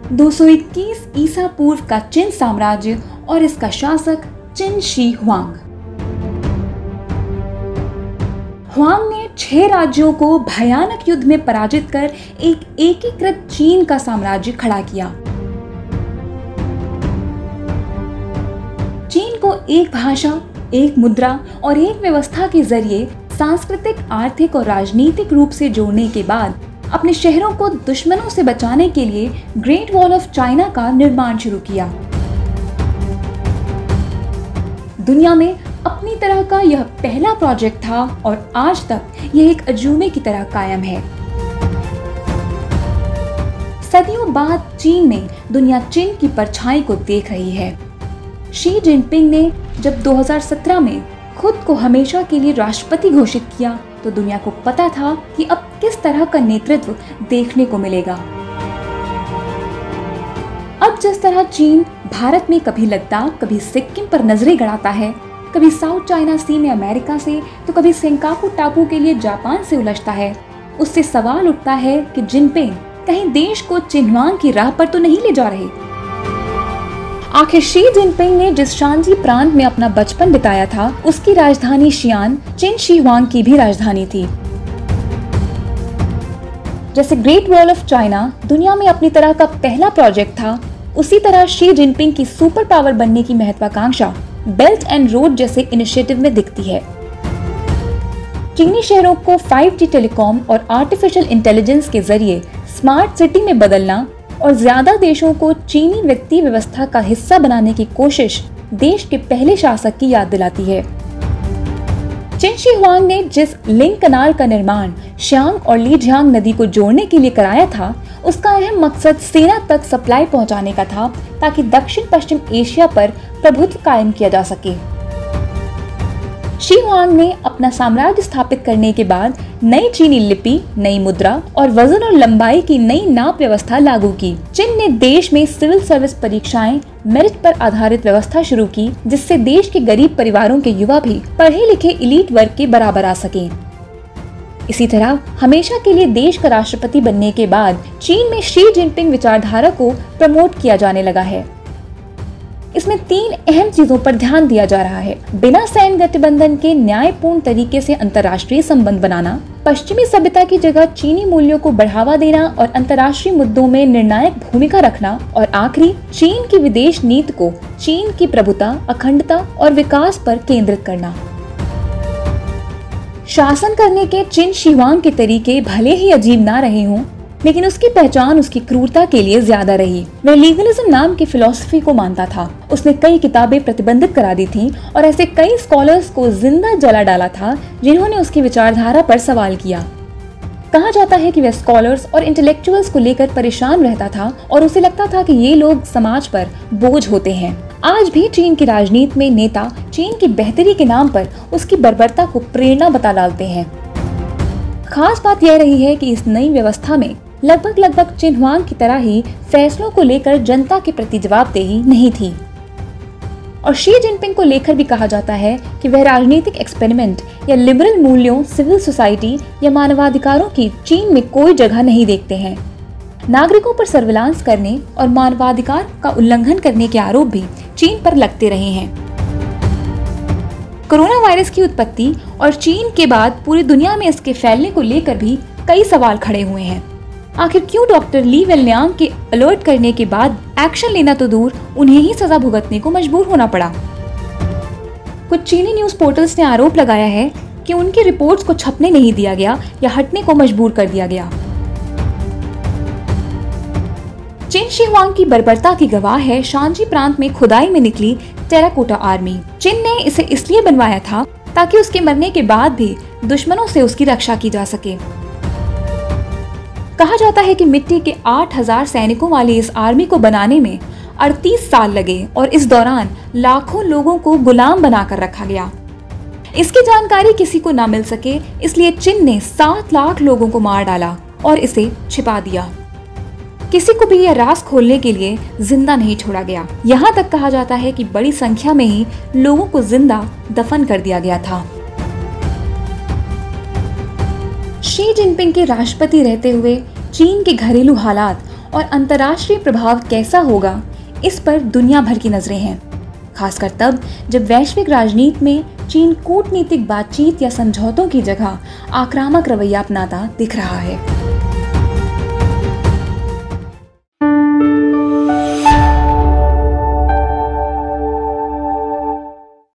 221 ईसा पूर्व का चिन साम्राज्य और इसका शासक चिन शी हुआंग। हुआंग ने 6 राज्यों को भयानक युद्ध में पराजित कर एक एकीकृत चीन का साम्राज्य खड़ा किया। चीन को एक भाषा, एक मुद्रा और एक व्यवस्था के जरिए सांस्कृतिक, आर्थिक और राजनीतिक रूप से जोड़ने के बाद अपने शहरों को दुश्मनों से बचाने के लिए ग्रेट वॉल ऑफ चाइना का निर्माण शुरू किया। दुनिया में अपनी तरह का यह पहला प्रोजेक्ट था और आज तक यह एक अजूबे की तरह कायम है। सदियों बाद चीन में दुनिया चिन की परछाई को देख रही है। शी जिनपिंग ने जब 2017 में खुद को हमेशा के लिए राष्ट्रपति घोषित किया तो दुनिया को पता था कि अब किस तरह का नेतृत्व देखने को मिलेगा। अब जिस तरह चीन भारत में कभी लद्दाख, कभी सिक्किम पर नजरें गड़ाता है, कभी साउथ चाइना सी में अमेरिका से तो कभी सेंकाकू टापू के लिए जापान से उलझता है, उससे सवाल उठता है कि जिनपिंग कहीं देश को चिन्हुआंग की राह पर तो नहीं ले जा रहे। आखिर शी जिनपिंग ने जिस शांजी प्रांत में अपना बचपन बिताया था, उसकी राजधानी शियान चिन शी हुआंग की भी राजधानी थी। जैसे ग्रेट वॉल ऑफ चाइना दुनिया में अपनी तरह का पहला प्रोजेक्ट था, उसी तरह शी जिनपिंग की सुपर पावर बनने की महत्वाकांक्षा बेल्ट एंड रोड जैसे इनिशिएटिव में दिखती है। चीनी शहरों को 5G टेलीकॉम और आर्टिफिशियल इंटेलिजेंस के जरिए स्मार्ट सिटी में बदलना और ज्यादा देशों को चीनी व्यक्ति व्यवस्था का हिस्सा बनाने की कोशिश देश के पहले शासक की याद दिलाती है। चिन शी हुआंग ने जिस लिंक कनाल का निर्माण शियांग और लीजियांग नदी को जोड़ने के लिए कराया था, उसका अहम मकसद सेना तक सप्लाई पहुंचाने का था ताकि दक्षिण पश्चिम एशिया पर प्रभुत्व कायम किया जा सके। शी हुआंग ने अपना साम्राज्य स्थापित करने के बाद नई चीनी लिपि, नई मुद्रा और वजन और लंबाई की नई नाप व्यवस्था लागू की। चीन ने देश में सिविल सर्विस परीक्षाएं, मेरिट पर आधारित व्यवस्था शुरू की, जिससे देश के गरीब परिवारों के युवा भी पढ़े लिखे इलीट वर्ग के बराबर आ सके। इसी तरह हमेशा के लिए देश का राष्ट्रपति बनने के बाद चीन में शी जिनपिंग विचारधारा को प्रमोट किया जाने लगा है। इसमें 3 अहम चीजों पर ध्यान दिया जा रहा है। बिना सैन्य गठबंधन के न्यायपूर्ण तरीके से अंतर्राष्ट्रीय संबंध बनाना, पश्चिमी सभ्यता की जगह चीनी मूल्यों को बढ़ावा देना और अंतर्राष्ट्रीय मुद्दों में निर्णायक भूमिका रखना, और आखिरी चीन की विदेश नीति को चीन की प्रभुता, अखंडता और विकास पर केंद्रित करना। शासन करने के चिन शी हुआंग के तरीके भले ही अजीब ना रहे हों, लेकिन उसकी पहचान उसकी क्रूरता के लिए ज्यादा रही। वह लीगलिज्म नाम की फिलॉसफी को मानता था। उसने कई किताबें प्रतिबंधित करा दी थी और ऐसे कई स्कॉलर्स को जिंदा जला डाला था जिन्होंने उसकी विचारधारा पर सवाल किया। कहा जाता है कि वह स्कॉलर्स और इंटेलेक्चुअल्स को लेकर परेशान रहता था और उसे लगता था कि ये लोग समाज पर बोझ होते हैं। आज भी चीन की राजनीति में नेता चीन की बेहतरी के नाम पर उसकी बर्बरता को प्रेरणा बता डालते हैं। खास बात यह रही है कि इस नई व्यवस्था में लगभग चिन हुआंग की तरह ही फैसलों को लेकर जनता के प्रति जवाबदेही नहीं थी। और शी जिनपिंग को लेकर भी कहा जाता है कि वह राजनीतिक एक्सपेरिमेंट या लिबरल मूल्यों, सिविल सोसाइटी या मानवाधिकारों की चीन में कोई जगह नहीं देखते हैं। नागरिकों पर सर्विलांस करने और मानवाधिकार का उल्लंघन करने के आरोप भी चीन पर लगते रहे हैं। कोरोना वायरस की उत्पत्ति और चीन के बाद पूरी दुनिया में इसके फैलने को लेकर भी कई सवाल खड़े हुए हैं। आखिर क्यों डॉक्टर ली वेनलियांग के अलर्ट करने के बाद एक्शन लेना तो दूर, उन्हें ही सजा भुगतने को मजबूर होना पड़ा। कुछ चीनी न्यूज पोर्टल्स ने आरोप लगाया है कि उनकी रिपोर्ट्स को छपने नहीं दिया गया या हटने को मजबूर कर दिया गया। चिन शी हुआंग की बर्बरता की गवाह है शांजी प्रांत में खुदाई में निकली टेराकोटा आर्मी। चिन ने इसे इसलिए बनवाया था ताकि उसके मरने के बाद भी दुश्मनों से उसकी रक्षा की जा सके। कहा जाता है कि मिट्टी के 8000 सैनिकों वाली इस आर्मी को बनाने में 38 साल लगे और इस दौरान लाखों लोगों को गुलाम बनाकर रखा गया। इसकी जानकारी किसी को ना मिल सके, इसलिए चिन ने 7 लाख लोगों को मार डाला और इसे छिपा दिया। किसी को भी यह राज खोलने के लिए जिंदा नहीं छोड़ा गया। यहाँ तक कहा जाता है कि बड़ी संख्या में ही लोगों को जिंदा दफन कर दिया गया था। शी जिनपिंग के राष्ट्रपति रहते हुए चीन के घरेलू हालात और अंतर्राष्ट्रीय प्रभाव कैसा होगा, इस पर दुनिया भर की नजरें हैं, खासकर तब जब वैश्विक राजनीति में चीन कूटनीतिक बातचीत या समझौतों की जगह आक्रामक रवैया अपनाता दिख रहा है।